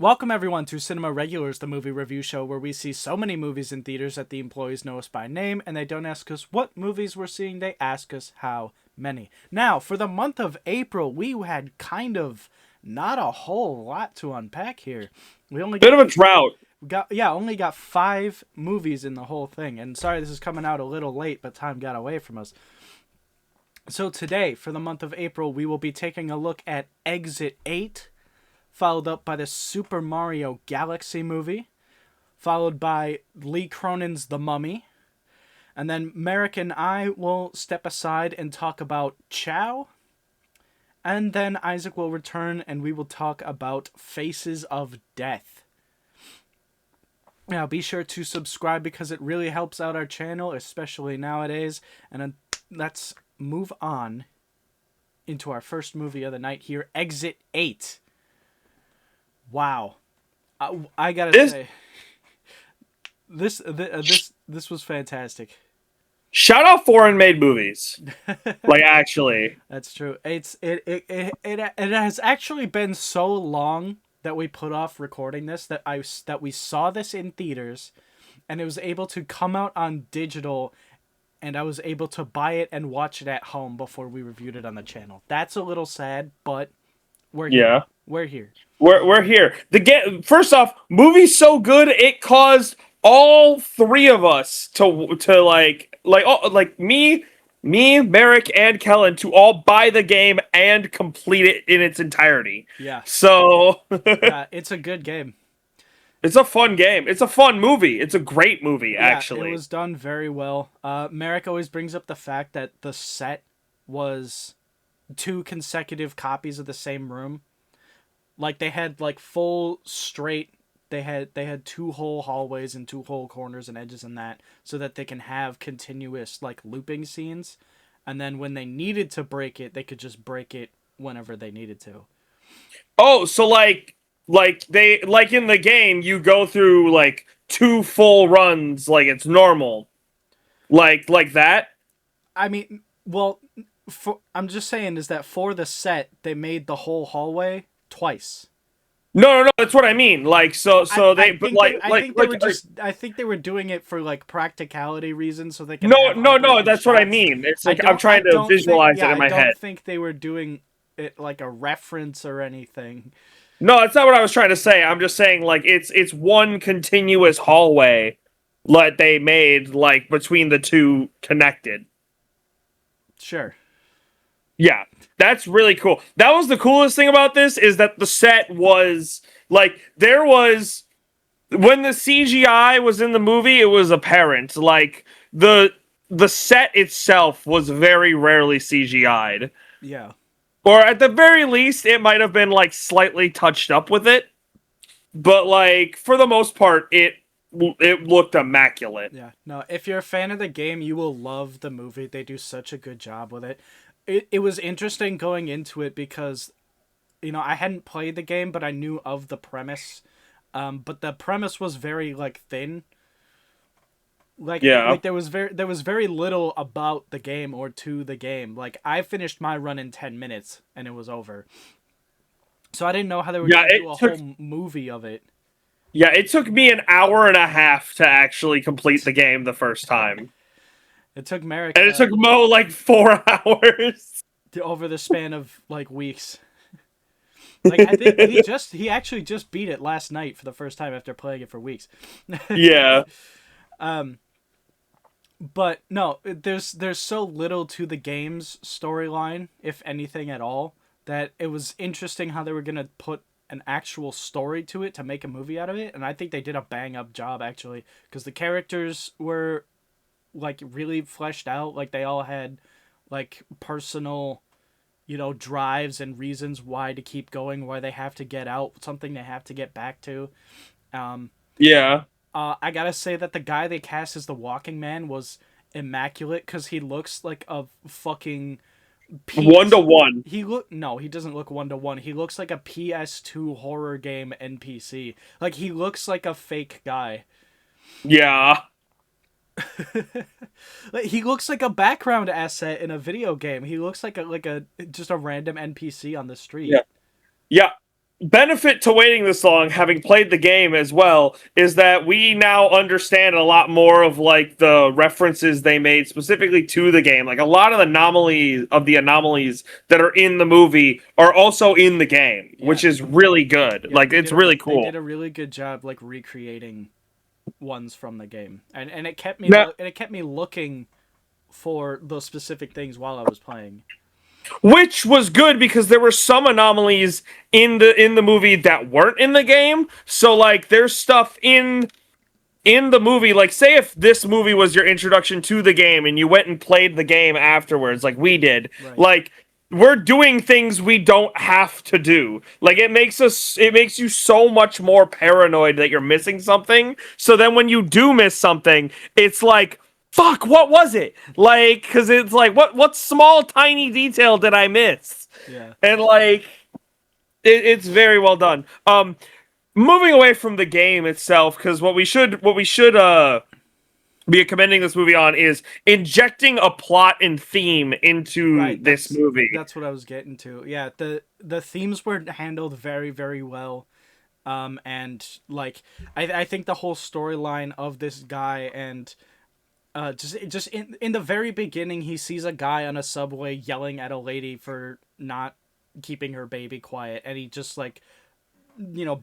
Welcome everyone to Cinema Regulars, the movie review show where we see so many movies in theaters that the employees know us by name, and they don't ask us what movies we're seeing, they ask us how many. Now, for the month of April, we had kind of not a whole lot to unpack here. We only Bit got, of a drought. only got 5 movies in the whole thing. And sorry this is coming out a little late, but time got away from us. So today, for the month of April, we will be taking a look at Exit 8, followed up by the Super Mario Galaxy movie, followed by Lee Cronin's The Mummy, and then Merrick and I will step aside and talk about Chao, and then Isaac will return and we will talk about Faces of Death. Now, be sure to subscribe because it really helps out our channel, especially nowadays, and then let's move on into our first movie of the night here, Exit 8. Wow, I gotta This say, this was fantastic. shout out foreign made movies. Like actually. That's true. It has actually been so long that we put off recording this that we saw this in theaters, and it was able to come out on digital, and I was able to buy it and watch it at home before we reviewed it on the channel. That's a little sad, but we're here. Yeah. We're here. We're here. First off, movie's so good it caused all three of us to me, Merrick, and Kellen to all buy the game and complete it in its entirety. Yeah. So Yeah, it's a good game. it's a fun game. It's a fun movie. It's a great movie, Yeah, it actually. was done very well. Merrick always brings up the fact that the set was 2 consecutive copies of the same room. Like they had like full straight. They had 2 whole hallways and 2 whole corners and edges and that, so that they can have continuous like looping scenes, and then when they needed to break it, they could just break it whenever they needed to. Oh, so like in the game, you go through like 2 full runs like it's normal. Like that? I mean, well, I'm just saying is that for the set they made the whole hallway twice. No, that's what I mean. Like so I they but think they, like I like think they like were just I think they were doing it for like practicality reasons so they can no have no no, unbroken that's what I shots. mean. It's like I'm trying to visualize it in I my head. don't think they were doing it like a reference or anything. No, that's not what I was trying to say. I'm just saying like it's one continuous hallway like they made like between the two connected. Sure. Yeah, that's really cool. That was the coolest thing about this is that the set was like there was when the CGI was in the movie, it was apparent. Like the set itself was very rarely CGI'd. Yeah. Or at the very least, it might have been like slightly touched up with it. But like for the most part, it looked immaculate. Yeah. No, if you're a fan of the game, you will love the movie. They do such a good job with it. It was interesting going into it because I hadn't played the game, but I knew of the premise. But the premise was very like thin. Yeah. There was very little about the game or to the game. Like I finished my run in 10 minutes and it was over. So I didn't know how they were Yeah, going to do a whole movie of it. it took me an hour and a half to actually complete the game the first time. It took Merrick And it took Mo like 4 hours. over the span of like weeks. Like I think he actually just beat it last night for the first time after playing it for weeks. Yeah. But no, there's so little to the game's storyline, if anything at all, that it was interesting how they were gonna put an actual story to it to make a movie out of it, and I think they did a bang up job actually, because the characters were like really fleshed out, like they all had like personal, drives and reasons why to keep going, why they have to get out, something they have to get back to. Um, Yeah. I gotta say that the guy they cast as the Walking Man was immaculate because he looks like a fucking One PS. to one. He doesn't look 1-to-1. He looks like a PS2 horror game NPC. Like he looks like a fake guy. Yeah. Like he looks like a background asset in a video game. He looks like a just a random NPC on the street. Yeah. Yeah. benefit to waiting this long, having played the game as well, is that we now understand a lot more of like the references they made specifically to the game. Like a lot of the anomalies that are in the movie are also in the game, Yeah. which is really good. Yeah, Like it's really they cool. did a really good job like recreating ones from the game, and it kept me Now, looking for those specific things while I was playing. which was good because there were some anomalies in the movie that weren't in the game. So like there's stuff in the movie, like say if this movie was your introduction to the game and you went and played the game afterwards like we did, Right. like we're doing things we don't have to do. Like it makes you so much more paranoid that you're missing something. So then when you do miss something, it's like fuck, what was it? Like cuz it's like what small tiny detail did I miss? Yeah. And like it's very well done. Moving away from the game itself, because what we should be commending this movie on is injecting a plot and theme into Right. this movie. That's what I was getting to. Yeah, the themes were handled very, very well. And like I think the whole storyline of this guy and just in the very beginning he sees a guy on a subway yelling at a lady for not keeping her baby quiet, and he just like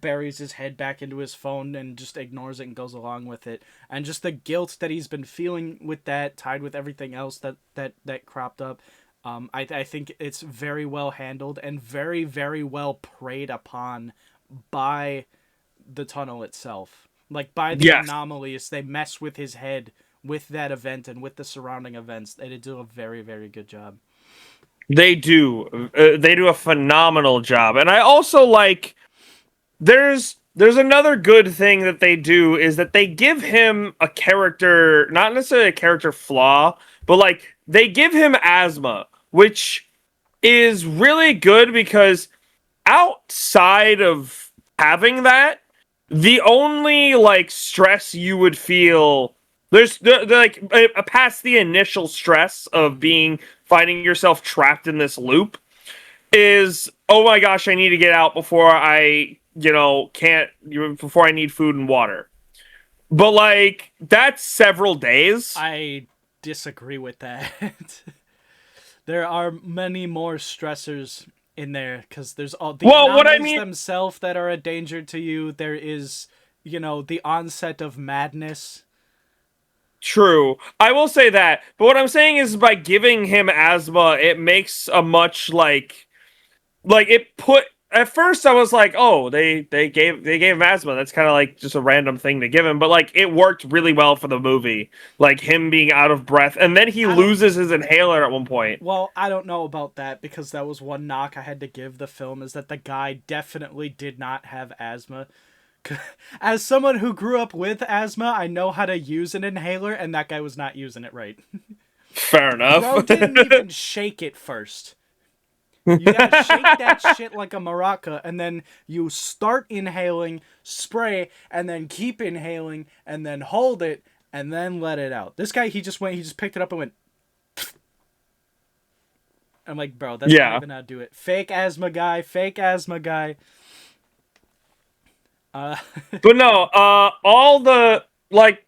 buries his head back into his phone and just ignores it and goes along with it, and just the guilt that he's been feeling with that, tied with everything else that cropped up. I think it's very well handled and very, very well preyed upon by the tunnel itself, like by the Yes, anomalies. They mess with his head with that event and with the surrounding events. They did do a very, very good job. they do. They do a phenomenal job, and I also like. There's another good thing that they do is that they give him a character, not necessarily a character flaw, but like they give him asthma, which is really good because outside of having that, the only like stress you would feel like past the initial stress of being finding yourself trapped in this loop is oh my gosh, I need to get out before I can't before I need food and water. But like that's several days. I disagree with that. There are many more stressors in there because there's all the Well, what I anomalies mean, themselves that are a danger to you. There is, the onset of madness. true. I will say that. But what I'm saying is by giving him asthma, it makes a much like it put at first I was like, oh, they gave him asthma. That's kind of like just a random thing to give him, but like it worked really well for the movie. Like him being out of breath, and then he I don't. loses his inhaler at one point. Well, I don't know about that because that was one knock I had to give the film is that the guy definitely did not have asthma. As someone who grew up with asthma, I know how to use an inhaler, and that guy was not using it right. Fair Bro enough. didn't even shake it first. You gotta shake that shit like a maraca, and then you start inhaling, spray, and then keep inhaling, and then hold it, and then let it out. This guy, he just picked it up and went. I'm like, bro, that's not Yeah. even how to do it. Fake asthma guy, fake asthma guy. Uh, But no, all the like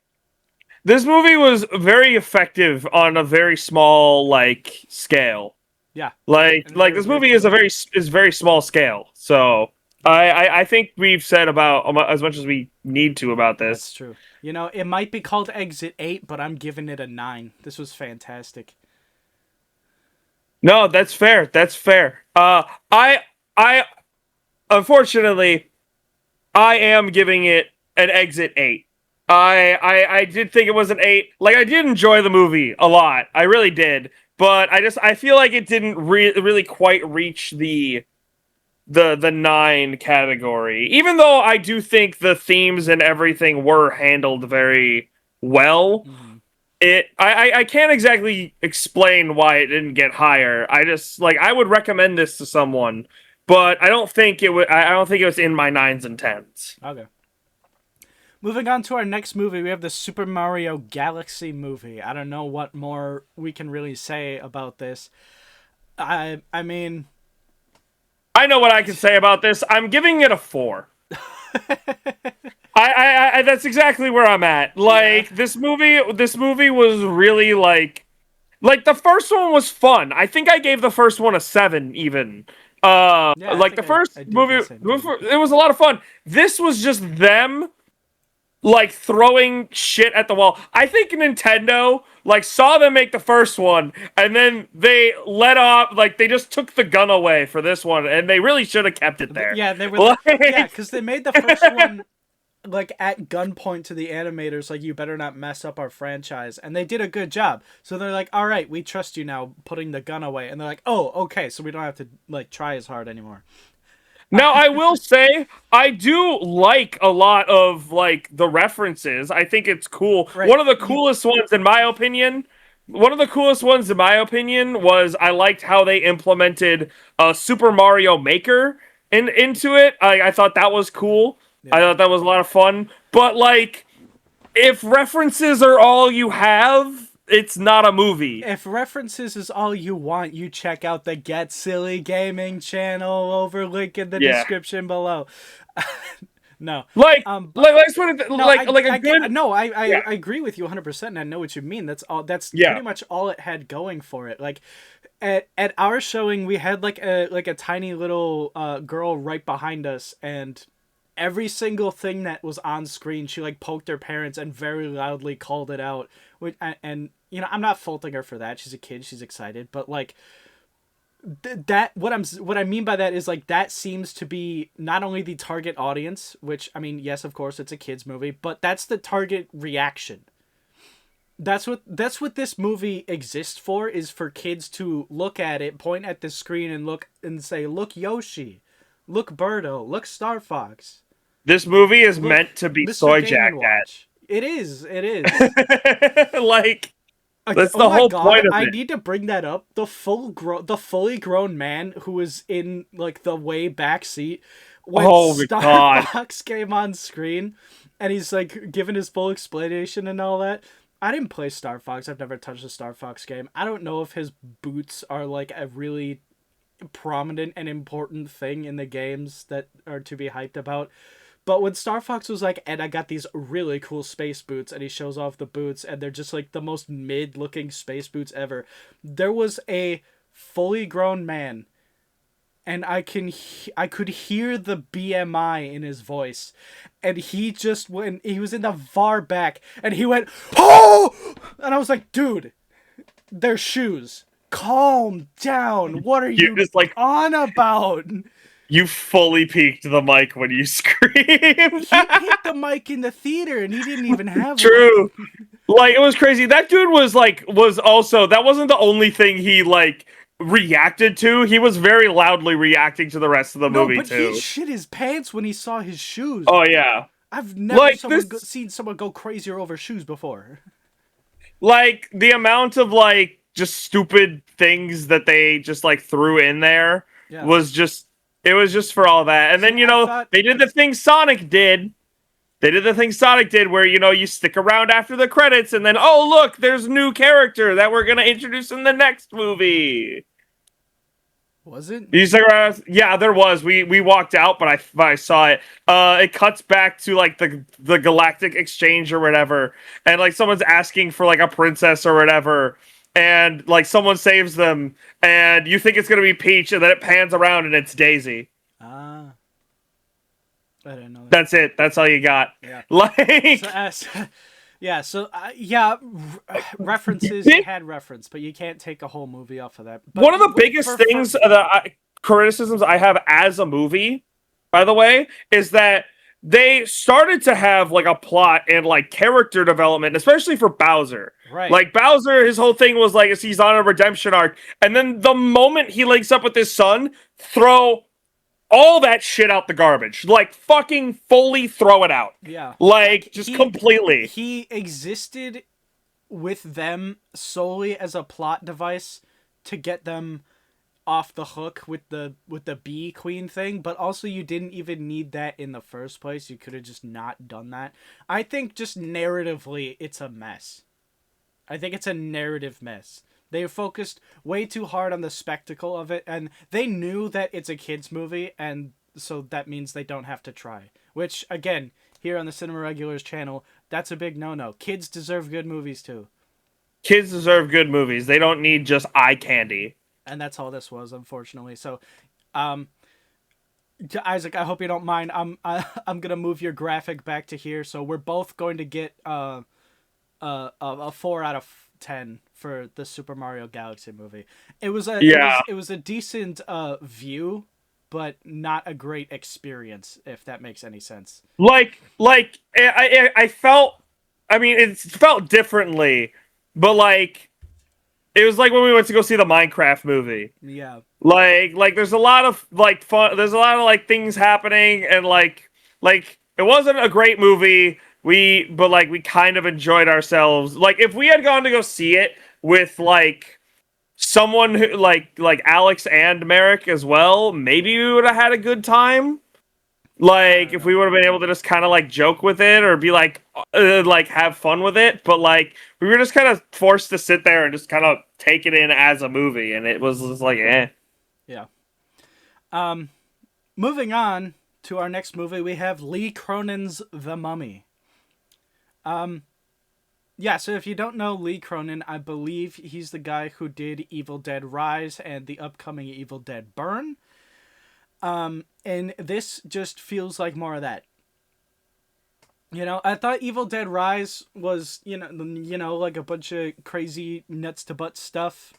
this movie was very effective on a very small like scale. yeah, Like and like very, this very movie is cool. is very small scale. So I think we've said about as much as we need to about That's this. true. It might be called Exit 8, but I'm giving it a 9. This was fantastic. No, that's fair. That's fair. I unfortunately I am giving it an exit 8. I did think it was an 8. Like I did enjoy the movie a lot. I really did. But I feel like it didn't really quite reach the 9 category. Even though I do think the themes and everything were handled very well. Mm-hmm. I can't exactly explain why it didn't get higher. I just like I would recommend this to someone, but I don't think it would. I don't think it was in my nines and tens. Okay. Moving on to our next movie, we have the Super Mario Galaxy movie. I don't know what more we can really say about this. I mean, I know what I can say about this. I'm giving it a 4. I that's exactly where I'm at. Yeah. Like this movie was really like the first one was fun. I think I gave the first one a 7 even. Yeah, I Like think the first I do for movie, the same thing. it was a lot of fun. This was just them like throwing shit at the wall. I think Nintendo like saw them make the first one and then they let off like they just took the gun away for this one and they really should have kept it there. Yeah, they were Like, yeah, because they made the first one like at gunpoint to the animators, like you better not mess up our franchise, and they did a good job. So they're like, all right, we trust you now, putting the gun away, and they're like, oh, okay, so we don't have to like try as hard anymore. now I will say I do like a lot of like the references. I think it's cool. Right. One of the coolest ones in my opinion. One of the coolest ones in my opinion was I liked how they implemented Super Mario Maker into it. I thought that was cool. I Yeah. thought that was a lot of fun. But like if references are all you have, it's not a movie. If references is all you want, you check out the Get Silly Gaming channel over link in the Yeah. description below. No. Like But like let's put it no, like a I good get, no, yeah. I agree with you 100%, and I know what you mean. That's all. That's Yeah. pretty much all it had going for it. Like, at our showing, we had like a tiny little girl right behind us, and every single thing that was on screen, she like poked her parents and very loudly called it out. Which and you know, I'm not faulting her for that. She's a kid. She's excited, but like that what I mean by that is like that seems to be not only the target audience, which I mean, yes, of course it's a kids movie, but that's the target reaction. That's what this movie exists for, is for kids to look at it, point at the screen and look and say, "Look Yoshi, look Birdo, look Star Fox, This movie is look meant to be Mr. soy Game and jacked Watch." It is. It is. at. Like that's Oh the my whole god, point of I it. need to bring that up. The fully grown man who was in like the way back seat when Oh my Star god. Fox came on screen, and he's like giving his full explanation and all that. I didn't play Star Fox. I've never touched a Star Fox game. I don't know if his boots are like a really prominent and important thing in the games that are to be hyped about. But when Star Fox was like, and I got these really cool space boots, and he shows off the boots, and they're just like the most mid-looking space boots ever. There was a fully grown man, and I could hear the BMI in his voice, and he just went. He was in the far back, and he went, "Oh!" And I was like, "Dude, they're shoes. Calm down. What are You you just like on about?" you fully peaked the mic when you screamed. He picked the mic in the theater, and he didn't even have one. True. Like it was crazy. That dude was also that wasn't the only thing he like reacted to. He was very loudly reacting to the rest of the No, movie but he too. shit his pants when he saw his shoes. Oh yeah. I've never Like this seen someone go crazier over shoes before. like the amount of like just stupid things that they just like threw in there Yeah. was just it was just for all that. And See, then you I know thought they did the thing Sonic did. They did the thing Sonic did where you know you stick around after the credits and then oh look there's a new character that we're gonna introduce in the next movie. was it? You stuck around? Yeah, there was. We walked out, but I saw it. It cuts back to like the Galactic Exchange or whatever, and like someone's asking for like a princess or whatever, and like someone saves them, and you think it's gonna be Peach, and then it pans around and it's Daisy. Ah, I didn't know that. That's it. That's all you got. Yeah. Like, Yeah. So yeah, references. You had reference, but you can't take a whole movie off of that. But one of the biggest things criticisms I have as a movie, by the way, is that they started to have like a plot and like character development, especially for Bowser. Right. Like Bowser, his whole thing was like he's on a redemption arc, and then the moment he links up with his son, throw all that shit out the garbage. Like fucking fully throw it out. Yeah. Like just completely. He existed with them solely as a plot device to get them off the hook with the bee queen thing, but also you didn't even need that in the first place. You could have just not done that. I think just narratively it's a mess. I think it's a narrative mess. They focused way too hard on the spectacle of it, and they knew that it's a kids movie, and so that means they don't have to try. Which, again, here on the Cinema Regulars channel, that's a big no-no. Kids deserve good movies too. Kids deserve good movies. They don't need just eye candy. And that's all this was, unfortunately. So, um, Isaac, I hope you don't mind. I'm gonna move your graphic back to here, so we're both going to get a 4 out of 10 for the Super Mario Galaxy movie. It was a decent view, but not a great experience, if that makes any sense. I felt. I mean, it felt differently, but like it was like when we went to go see the Minecraft movie. Yeah. There's a lot of like fun. There's a lot of like things happening, and like it wasn't a great movie. But like we kind of enjoyed ourselves. Like if we had gone to go see it with like someone who like Alex and Merrick as well, maybe we would have had a good time. Like if we would have been able to just kind of like joke with it or be like have fun with it, but like we were just kind of forced to sit there and just kind of take it in as a movie, and it was just like Yeah. Moving on to our next movie, we have Lee Cronin's The Mummy. Yeah, so if you don't know Lee Cronin, I believe he's the guy who did Evil Dead Rise and the upcoming Evil Dead Burn. And this just feels like more of that. You know, I thought Evil Dead Rise was, like a bunch of crazy nuts to butt stuff.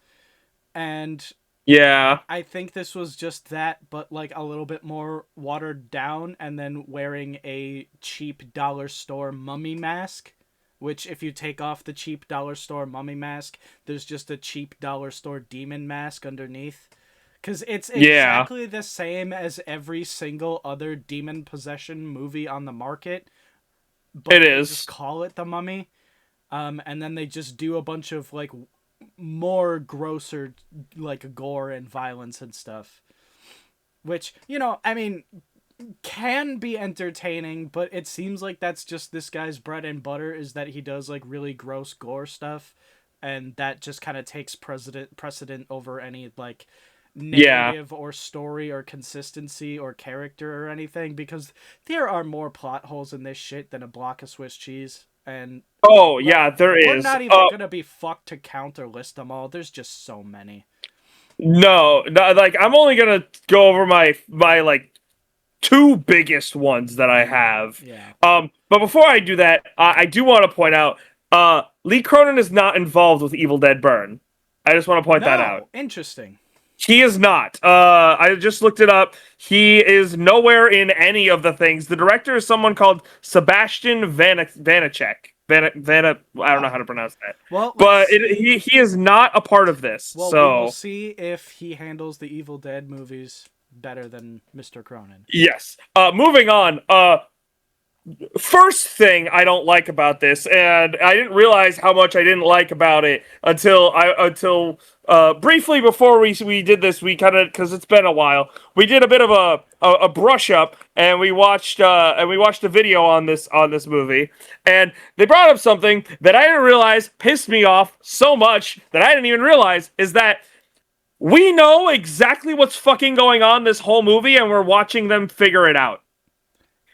And yeah. I think this was just that, but like a little bit more watered down, and then wearing a cheap dollar store mummy mask. Which, if you take off the cheap dollar store mummy mask, there's just a cheap dollar store demon mask underneath. Because it's exactly the same as every single other demon possession movie on the market. But it they is. just call it The Mummy. And then they just do a bunch of, like, more grosser, like, gore and violence and stuff. Which, I mean, can be entertaining, but it seems like that's just this guy's bread and butter, is that he does like really gross gore stuff, and that just kind of takes precedent over any like narrative or story or consistency or character or anything, because there are more plot holes in this shit than a block of Swiss cheese. And there is. We're not even gonna be fucked to count or list them all. There's just so many. No, like I'm only gonna go over my like two biggest ones that I have. Yeah. But before I do that, I do want to point out, Lee Cronin is not involved with Evil Dead Burn. I just want to point that out. Interesting. He is not. I just looked it up. He is nowhere in any of the things. The director is someone called Sebastian Vanacek. I don't know how to pronounce that. Well, but he is not a part of this. Well, so we will see if he handles the Evil Dead movies better than Mr. Cronin. Yes. Moving on. First thing I don't like about this, and I didn't realize how much I didn't like about it until briefly before we did this. We kind of, because it's been a while, we did a bit of a brush up, and we watched a video on this movie, and they brought up something that I didn't realize pissed me off so much that I didn't even realize, is that we know exactly what's fucking going on this whole movie, and we're watching them figure it out.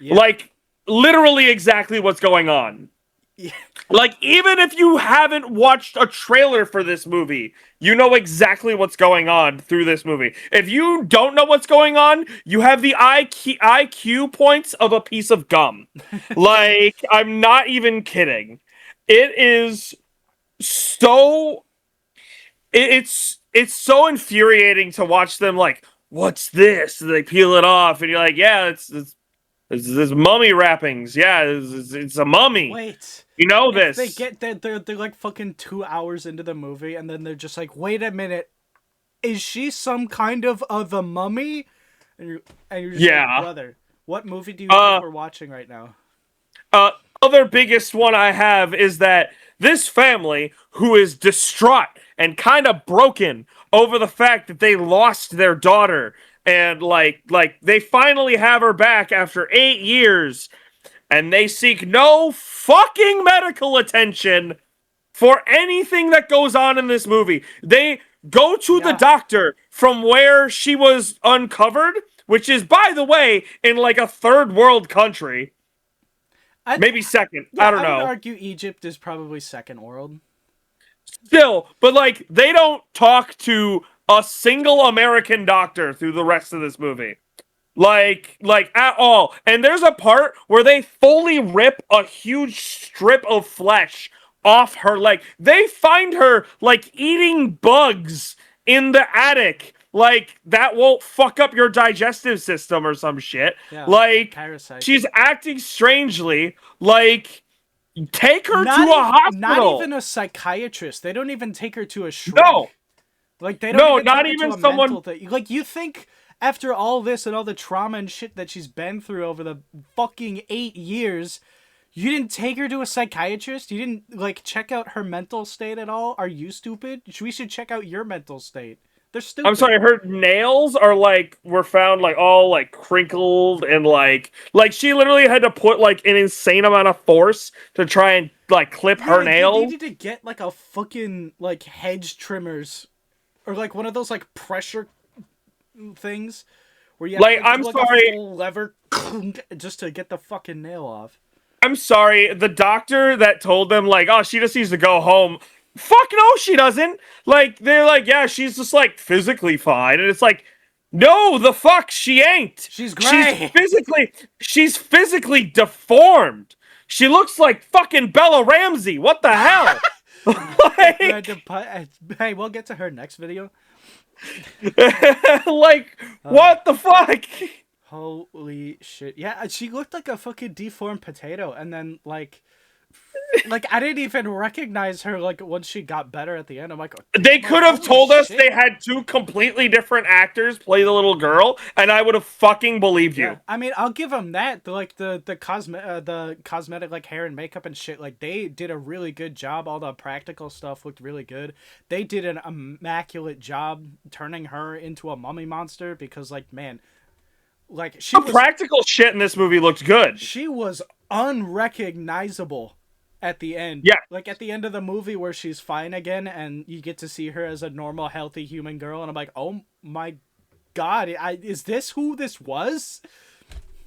Yeah. Like, literally exactly what's going on. Yeah. Like, even if you haven't watched a trailer for this movie, you know exactly what's going on through this movie. If you don't know what's going on, you have the IQ points of a piece of gum. Like, I'm not even kidding. It is so... It's so infuriating to watch them like, what's this? And they peel it off, and you're like, yeah, it's this mummy wrappings. Yeah, it's a mummy. Wait, you know this? They get that they're like fucking 2 hours into the movie, and then they're just like, wait a minute, is she some kind of the mummy? And you're just like, brother, what movie do you think we're watching right now? Other biggest one I have is that this family, who is distraught and kind of broken over the fact that they lost their daughter, and like they finally have her back after 8 years, and they seek no fucking medical attention for anything that goes on in this movie. They go to the Yeah. doctor from where she was uncovered, which is, by the way, in like a third world country. I Maybe second. I yeah, don't I would know. argue Egypt is probably second world. Still, but like they don't talk to a single American doctor through the rest of this movie. Like at all. And there's a part where they fully rip a huge strip of flesh off her leg. They find her like eating bugs in the attic. Like that won't fuck up your digestive system or some shit. Yeah, Like parasites. she's acting strangely. Like take her to Not a even not hospital. even a psychiatrist. They don't even take her to a shrink. No. Like they don't No, even take not her to even a someone. mental thing. Like you think after all this and all the trauma and shit that she's been through over the fucking 8 years, you didn't take her to a psychiatrist? You didn't like check out her mental state at all? Are you stupid? We should check out your mental state. They're stupid. I'm sorry, her nails are like were found like all like crinkled and like she literally had to put like an insane amount of force to try and like clip her Yeah, you nails. needed to get like a fucking like hedge trimmers or like one of those like pressure things where you have Like to I'm do like a sorry, full lever just to get the fucking nail off. I'm sorry. The doctor that told them like, oh, she just needs to go home. Fuck no, she doesn't. Like they're like, yeah, she's just like physically fine, and it's like, no, the fuck, she ain't. She's She's gray. she's physically deformed. She looks like fucking Bella Ramsey. What the hell? We like, had to hey, we'll get to her next video. like, what the fuck? Holy shit. Yeah, she looked like a fucking deformed potato and then like I didn't even recognize her like once she got better at the end. They could have holy told us shit. they had two completely different actors play the little girl, and I would have fucking believed Yeah, you. I mean, I'll give them that. The cosmetic like hair and makeup and shit. Like they did a really good job. All the practical stuff looked really good. They did an immaculate job turning her into a mummy monster because like man, like The practical shit in this movie looked good. she was unrecognizable at the end. Yeah. Like at the end of the movie where she's fine again and you get to see her as a normal, healthy human girl, and I'm like, oh my god, is this who this was?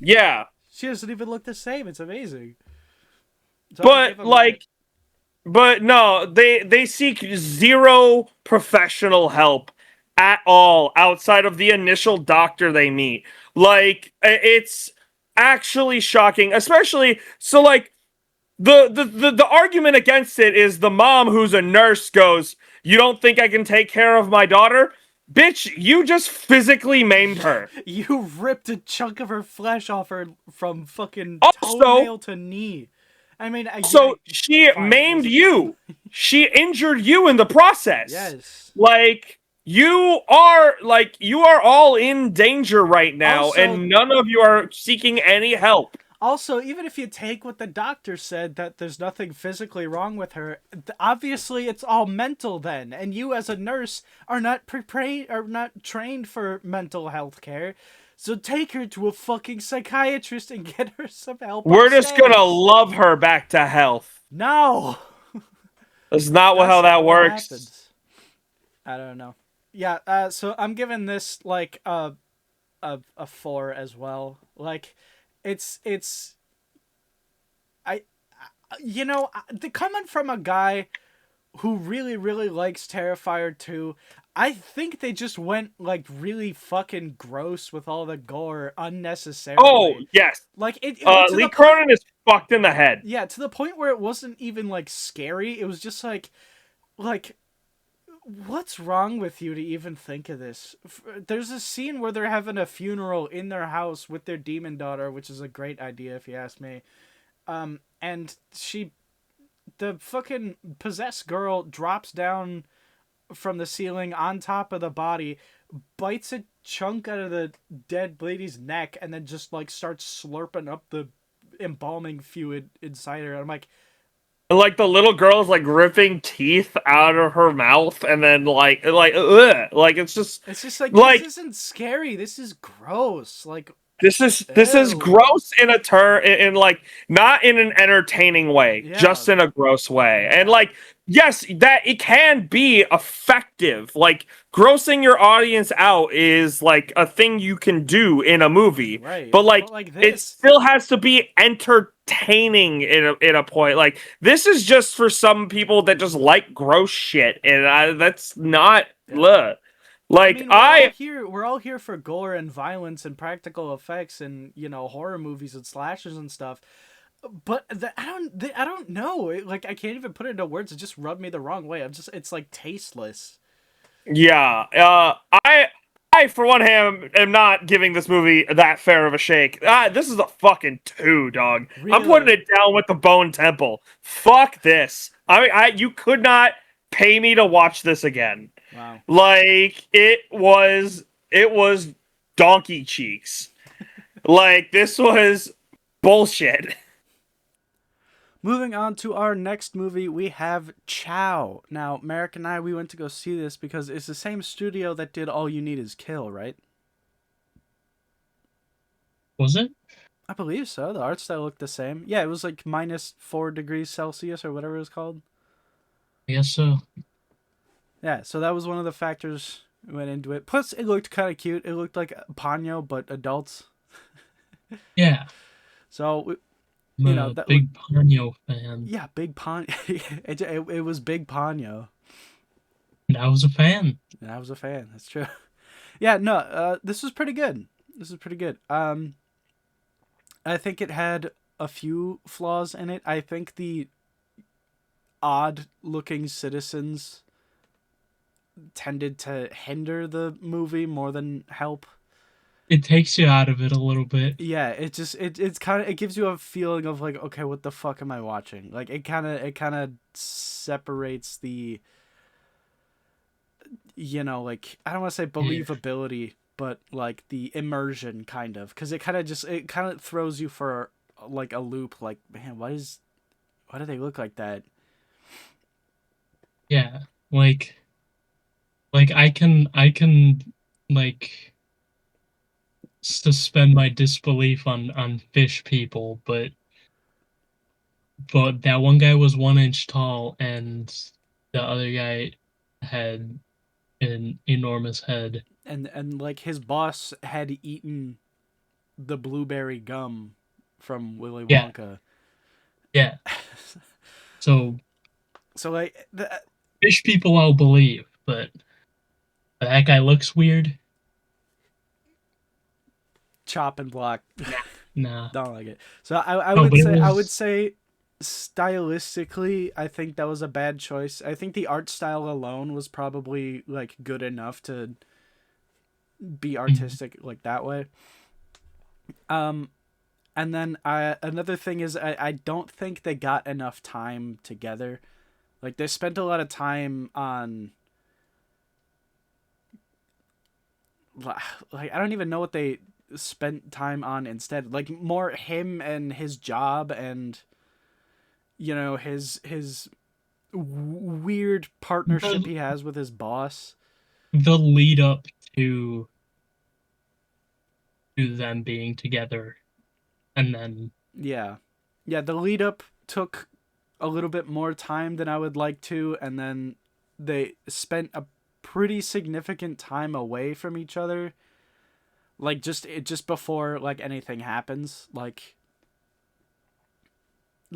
Yeah. She doesn't even look the same. It's amazing. So I'll give But them like but no, they seek zero professional help at all outside of the initial doctor they meet. Like it's actually shocking, especially so like the argument against it is the mom who's a nurse goes, "You don't think I can take care of my daughter?" Bitch, you just physically maimed her. that. You ripped a chunk of her flesh off her from fucking Also, toenail to knee. I mean, so she fine, maimed listen. you. She injured you in the process. Yes. Like you are all in danger right now, Also- and none of you are seeking any help. Also, even if you take what the doctor said that there's nothing physically wrong with her, obviously it's all mental then. And you as a nurse are not trained for mental health care. So take her to a fucking psychiatrist and get her some help. We're just upstairs. gonna love her back to health. No. That's not That's how that not what works. happens. I don't know. Yeah, so I'm giving this like a 4 as well. Like it's I you know, coming from a guy who really likes Terrifier 2, I think they just went like really fucking gross with all the gore unnecessarily. Oh yes, Like it to Lee the Cronin is fucked in the head. yeah, to the point where it wasn't even like scary. It was just like what's wrong with you to even think of this? There's a scene where they're having a funeral in their house with their demon daughter, which is a great idea if you ask me. And the fucking possessed girl drops down from the ceiling on top of the body, bites a chunk out of the dead lady's neck, and then just like starts slurping up the embalming fluid inside her. And I'm like, And like the little girl's like ripping teeth out of her mouth, and then like it's just it's just like Like- this isn't scary. This is gross. Like This is Ew. gross in a in like not in an entertaining way, Yeah. just in a gross way. And Yeah. like yes, that it can be effective. Like grossing your audience out is like a thing you can do in a movie, Right. but like But like it this. still has to be entertaining in a point. Like this is just for some people that just like gross shit, and that's not. Yeah. Ugh. I Like mean, I we're all here for gore and violence and practical effects and, horror movies and slashers and stuff. But I don't know. Like I can't even put it into words. It just rubbed me the wrong way. It's like tasteless. Yeah, I for one hand am not giving this movie that fair of a shake. This is a fucking 2, dog. I'm putting Really? it down with the Bone Temple. Fuck this. You could not pay me to watch this again. Wow. Like it was donkey cheeks. Like this was bullshit. Moving on to our next movie, we have Chao. Now, Merrick and I, we went to go see this because it's the same studio that did All You Need Is Kill, right? Was it? I believe so. The art style looked the same. Yeah, it was like -4 degrees Celsius or whatever it was called. I guess so. Yeah, so that was one of the factors that went into it. Plus, it looked kind of cute. It looked like Ponyo, but adults. Yeah. So, I'm a that big Ponyo fan. yeah, big Ponyo. It was big Ponyo. And I was a fan. And I was a fan. That's true. Yeah, no, this was pretty good. This was pretty good. I think it had a few flaws in it. I think the odd looking citizens tended to hinder the movie more than help. It takes you out of it a little bit. Yeah, it's kind of, it gives you a feeling of like, okay, what the fuck am I watching? Like it kind of separates the, like, I don't want to say Yeah. believability, but like the immersion kind of, because it kind of throws you for like a loop. Like, man, why do they look like that? Yeah. Like I can like suspend my disbelief on fish people, but that one guy was 1 inch tall and the other guy had an enormous head. And like his boss had eaten the blueberry gum from Willy Yeah, Wonka. yeah. So So like fish people I'll believe, but that guy looks weird. chop and block. Nah. Don't like it. So I No, would but it say was stylistically, I think that was a bad choice. I think the art style alone was probably like good enough to be mhm. artistic like that way. Um and then another thing is I don't think they got enough time together. Like they spent a lot of time on like I don't even know what they spent time on instead. Like more him and his job and his weird partnership the he has with his boss. the lead up to them being together, and then Yeah. Yeah, the lead up took a little bit more time than I would like to, and then they spent a pretty significant time away from each other. Like just before like anything happens. Like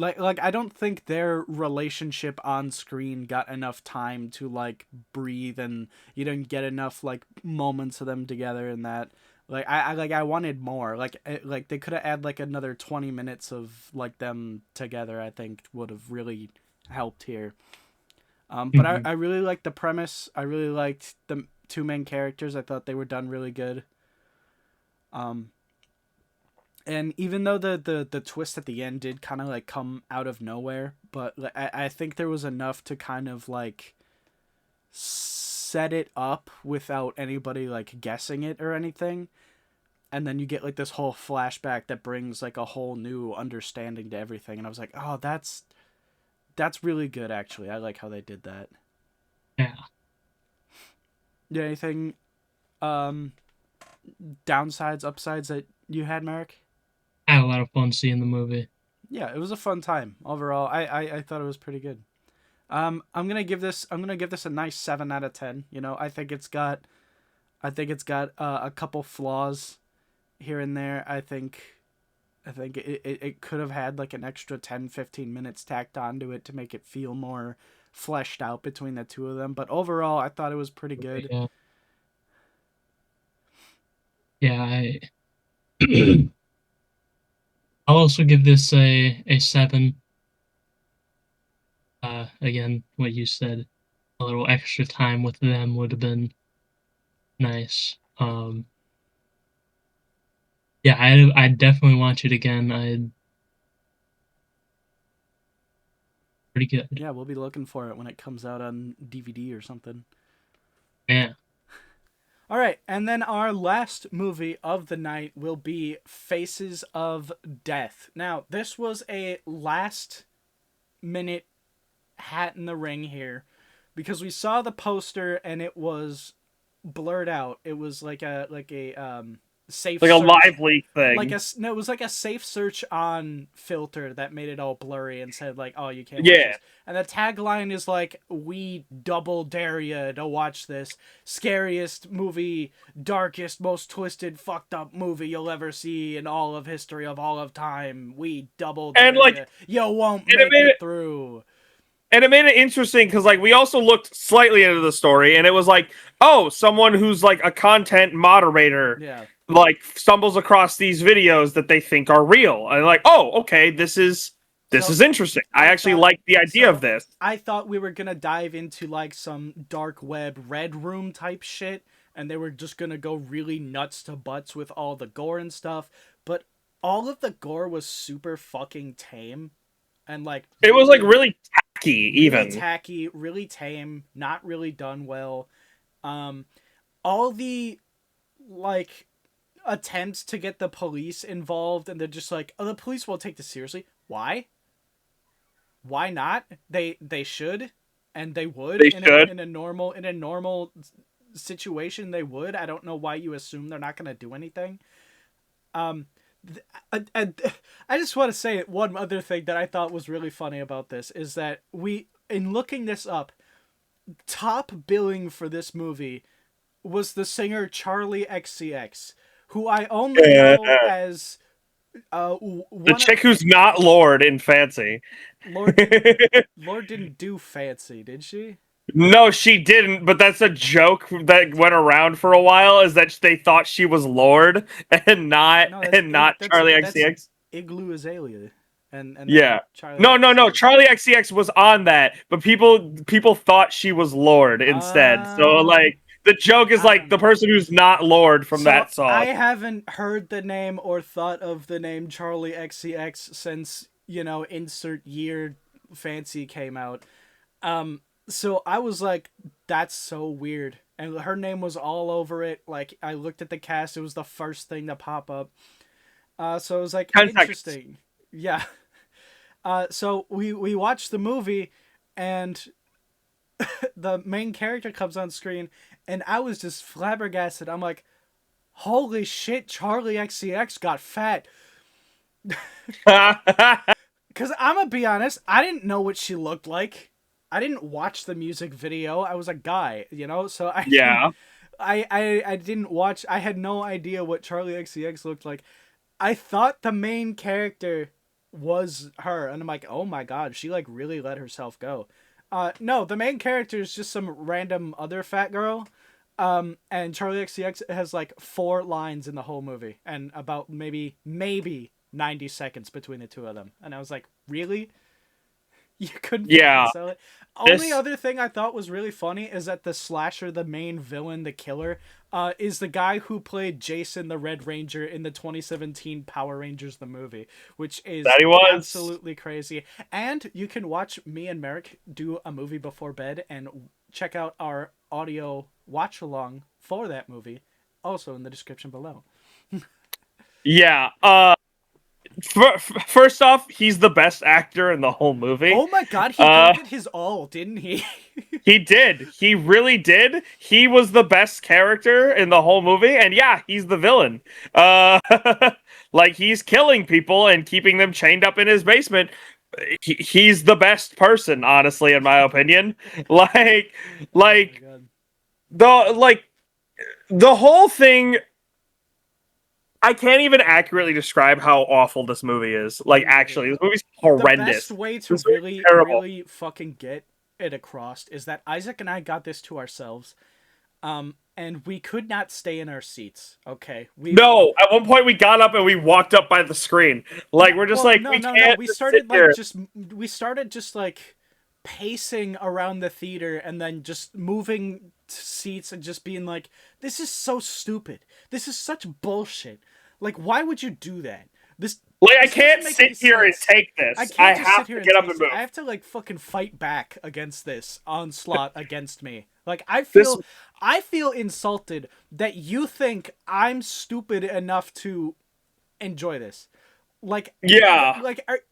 I don't think their relationship on screen got enough time to like breathe, and you didn't get enough like moments of them together and that. Like I wanted more. Like they could have had like another 20 minutes of like them together. I think would have really helped here. But I mhm. I really liked the premise. I really liked the two main characters. I thought they were done really good. Um and even though the twist at the end did kind of like come out of nowhere, but like, I think there was enough to kind of like set it up without anybody like guessing it or anything, and then you get like this whole flashback that brings like a whole new understanding to everything, and I was like, oh, that's really good actually. I like how they did that. Yeah. Yeah, anything um downsides, upsides that you had, Merrick? I had a lot of fun seeing the movie. Yeah, it was a fun time overall. I thought it was pretty good. I'm gonna give this a nice 7 out of 10. You know, I think it's got a couple flaws here and there. I think it could have had like an extra 10, 15 minutes tacked onto it to make it feel more fleshed out between the two of them. But overall, I thought it was pretty good. Yeah, yeah. I'll also give this a 7. Again, what you said, a little extra time with them would have been nice. Yeah, I definitely watch it again. I pretty good. Yeah, we'll be looking for it when it comes out on DVD or something. Yeah. All right, and then our last movie of the night will be Faces of Death. Now, this was a last minute hat in the ring here because we saw the poster and it was blurred out. It was like a safe Like a search, live leak like thing. a no, it was like a safe search on filter that made it all blurry and said like, oh, you can't watch Yeah. this. And the tagline is like, we double dare you to watch this scariest movie, darkest, most twisted, fucked up movie you'll ever see in all of history of all of time. We double And dare like you. You won't and it make made it it through. and it made it interesting because like we also looked slightly into the story and it was like, oh, someone who's like a content moderator Yeah. like stumbles across these videos that they think are real. And like, oh, okay, this So is interesting. I I actually thought like the idea of so this. I thought we were gonna dive into like some dark web red room type shit, and they were just gonna go really nuts to butts with all the gore and stuff. But all of the gore was super fucking tame and like It was like really, really tacky really even. tacky, really tame, not really done well. Um, all the like attempts to get the police involved, and they're just like, oh, the police won't take this seriously. Why? Why not? They should, and they would They should. in a normal situation. They would. I don't know why you assume they're not going to do anything. Um, I, I just want to say one other thing that I thought was really funny about this is that we, in looking this up, top billing for this movie was the singer Charlie XCX, who I only know as The one of chick who's not Lord in Fancy. Lord didn't Lord didn't do Fancy, did she? No, she didn't, but that's a joke that went around for a while is that they thought she was Lord No, and not Charlie that's XCX. Igloo Azalea, and then Yeah. Charlie No. XCX. Charlie XCX was on that, but people thought she was Lord instead. So Uh, like the joke is I like don't the know. person who's not Lord from So that song. I haven't heard the name or thought of the name Charlie XCX since insert year Fancy came out. Um, so I was like, that's so weird. And her name was all over it. Like I looked at the cast, it was the first thing to pop up. So it was like 10 seconds. interesting. Yeah. So we watched the movie, and the main character comes on screen, and I was just flabbergasted. I'm like, holy shit, Charlie XCX got fat. Cause I'm gonna be honest, I didn't know what she looked like. I didn't watch the music video. I was a guy, so I didn't. Yeah. I didn't watch. I had no idea what Charlie XCX looked like. I thought the main character was her, and I'm like, oh my god, she like really let herself go. No, the main character is just some random other fat girl. And Charlie XCX has like 4 lines in the whole movie, and about maybe 90 seconds between the two of them. And I was like, really? You couldn't fucking Yeah. sell it. Only This other thing I thought was really funny is that the slasher, the main villain, the killer, is the guy who played Jason the Red Ranger in the 2017 Power Rangers the movie, which that is he was. absolutely crazy. And you can watch me and Merrick do a movie before bed and check out our audio watch along for that movie, also in the description below. Yeah. First off, he's the best actor in the whole movie. Oh my god, he Uh, gave it his all, didn't he? he did. He really did. He was the best character in the whole movie, and yeah, he's the villain. Uh, like he's killing people and keeping them chained up in his basement. He's the best person, honestly, in my opinion. Like, Oh my like god. like the whole thing. I can't even accurately describe how awful this movie is. Like, Me neither. actually, this movie's The best horrendous. way to This movie's really, terrible. really fucking get it across is that Isaac and I got this to ourselves. And we could not stay in our seats. Okay, No, at one point we got up and we walked up by the screen. Like, we're just well, like, no, we no, no. can't We just sit started here. just like pacing around the theater and then just moving seats and just being like, "This is so stupid. This is such bullshit. Like, why would you do that? This Like, I this doesn't can't make any sit here and sense. take I this. I can't just sit have here to and get up taste and it. move. I have to like fucking fight back against this onslaught against me. Like This, I feel insulted that you think I'm stupid enough to enjoy this. Like yeah,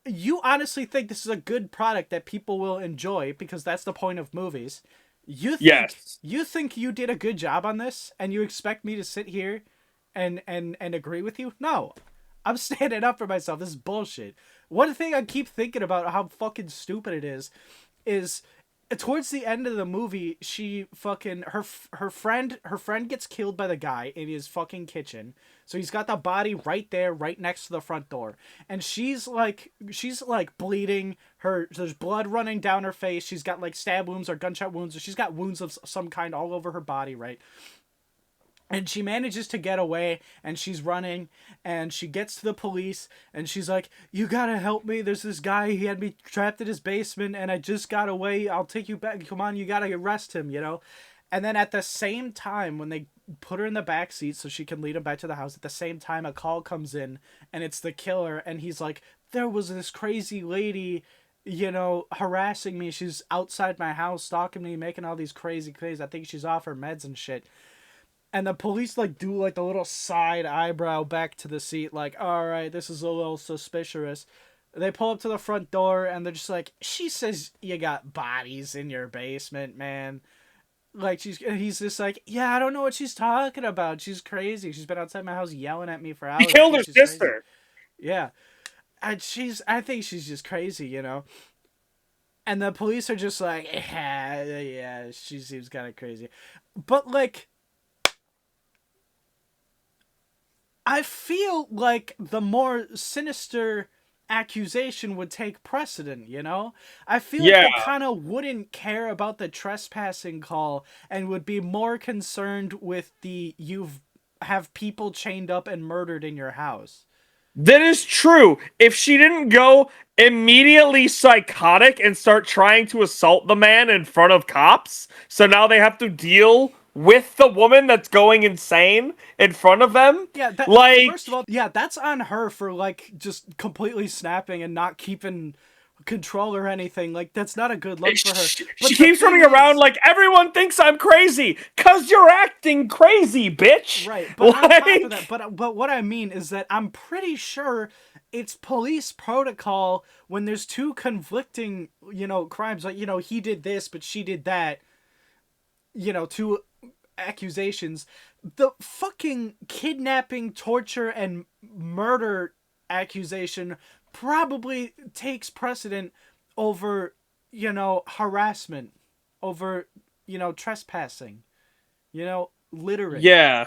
you honestly think this is a good product that people will enjoy because that's the point of movies. yes. You think you did a good job on this and you expect me to sit here and agree with you? No. I'm standing up for myself. This is bullshit. One thing I keep thinking about how fucking stupid it is towards the end of the movie, she fucking her friend gets killed by the guy in his fucking kitchen. So he's got the body right there, right next to the front door, and she's like bleeding. There's blood running down her face. She's got like stab wounds or gunshot wounds, or she's got wounds of some kind all over her body, right? And she manages to get away and she's running and she gets to the police and she's like, "You gotta help me. There's this guy. He had me trapped in his basement and I just got away. I'll take you back. Come on, you gotta arrest him, you know?" And then at the same time, when they put her in the back seat so she can lead him back to the house, at the same time, a call comes in and it's the killer. And he's like, "There was this crazy lady, harassing me. She's outside my house, stalking me, making all these crazy claims. I think she's off her meds and shit." And the police like do like the little side eyebrow back to the seat, like, "All right, this is a little suspicious." They pull up to the front door and they're just like, "She says you got bodies in your basement, man." Like he's just like, "Yeah, I don't know what she's talking about. She's crazy. She's been outside my house yelling at me for He hours. I killed think her she's crazy." sister. Yeah, and I think she's just crazy. And the police are just like, "Yeah, yeah, she seems kind of crazy," but like, I feel like the more sinister accusation would take precedent. I feel like Yeah. they kind of wouldn't care about the trespassing call and would be more concerned with the you've have people chained up and murdered in your house. That is true. If she didn't go immediately psychotic and start trying to assault the man in front of cops, so now they have to deal with the woman that's going insane in front of them. Yeah, Like, first of all, yeah, that's on her for like just completely snapping and not keeping control or anything. Like that's not a good look for her. she But the keeps thing running around is, like everyone thinks I'm crazy because you're acting crazy, bitch. right, but on top of that, Like, but what I mean is that I'm pretty sure it's police protocol when there's two conflicting, crimes. Like, he did this, but she did that. Two accusations. The fucking kidnapping, torture, and murder accusation probably takes precedent over, harassment, over, trespassing, littering. yeah.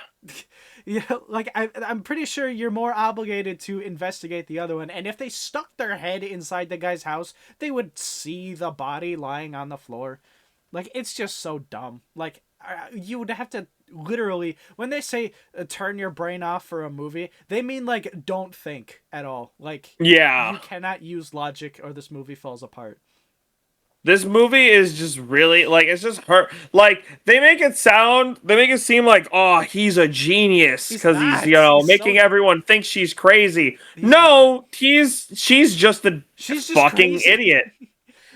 Like I'm pretty sure you're more obligated to investigate the other one. And if they stuck their head inside the guy's house, they would see the body lying on the floor. Like it's just so dumb. Like you would have to literally, when they say turn your brain off for a movie, they mean like don't think at all. Like Yeah. you cannot use logic or this movie falls apart. This movie is just really like it's just her like they make it seem like, oh, he's a genius He's because he's not. He's making so, everyone think she's crazy. he's No, she's just a she's just fucking crazy. idiot.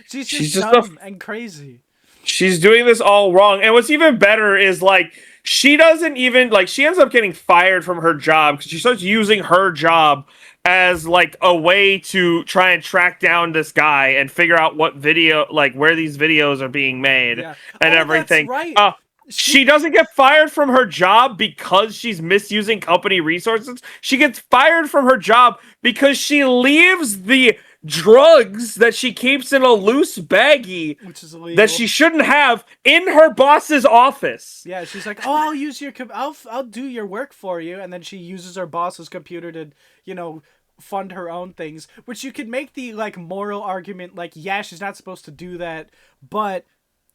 She's She's just just a dumb and crazy. she's doing this all wrong. And what's even better is like she doesn't even like she ends up getting fired from her job because she starts using her job as like a way to try and track down this guy and figure out what video like where these videos are being made Yeah. and Oh, that's everything. right. She doesn't get fired from her job because she's misusing company resources. She gets fired from her job because she leaves the drugs that she keeps in a loose baggie Which is illegal. that she shouldn't have in her boss's office. Yeah, she's like, "Oh, I'll use your I'll do your work for you," and then she uses her boss's computer to, fund her own things. Which you could make the like moral argument, like, yeah, she's not supposed to do that, but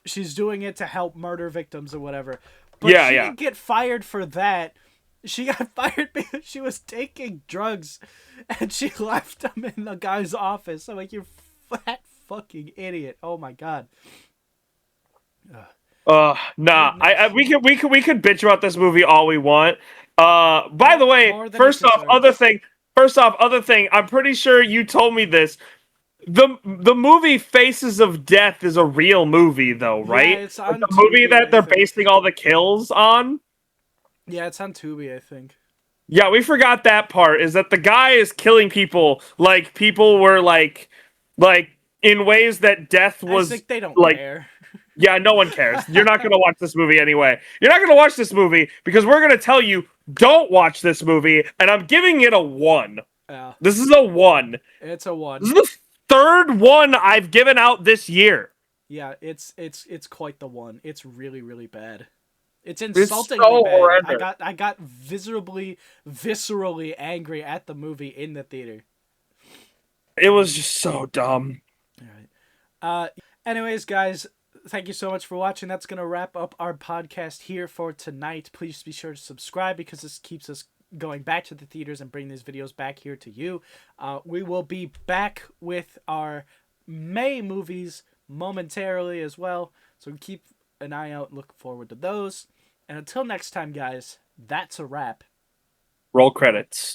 she's doing it to help murder victims or whatever. But Yeah, she yeah. didn't get fired for that. She got fired because she was taking drugs, and she left them in the guy's office. I'm like, you fat fucking idiot! Oh my god. Nah. We could bitch about this movie all we want. By the way, More than it first off, deserves. other thing. I'm pretty sure you told me this. The movie Faces of Death is a real movie, though, right? Yeah, it's on The movie Tubi, that I they're think. basing all the kills on. Yeah, it's on Tubi, I think. Yeah, we forgot that part. Is that the guy is killing people like people were like in ways that death I was think they don't like. care. Yeah, no one cares. You're not going to watch this movie anyway. You're not going to watch this movie because we're going to tell you don't watch this movie, and I'm giving it a 1. Yeah, This is a 1. it's a one. This is the third one I've given out this year. Yeah, it's quite the one. It's really, really bad. It's It's insultingly so bad. horrendous. I got viscerally angry at the movie in the theater. It was just so dumb. All right. Anyways, guys, thank you so much for watching. That's gonna wrap up our podcast here for tonight. Please be sure to subscribe because this keeps us going back to the theaters and bring these videos back here to you. We will be back with our May movies momentarily as well, so keep an eye out. Look forward to those. And until next time, guys, that's a wrap. Roll credits.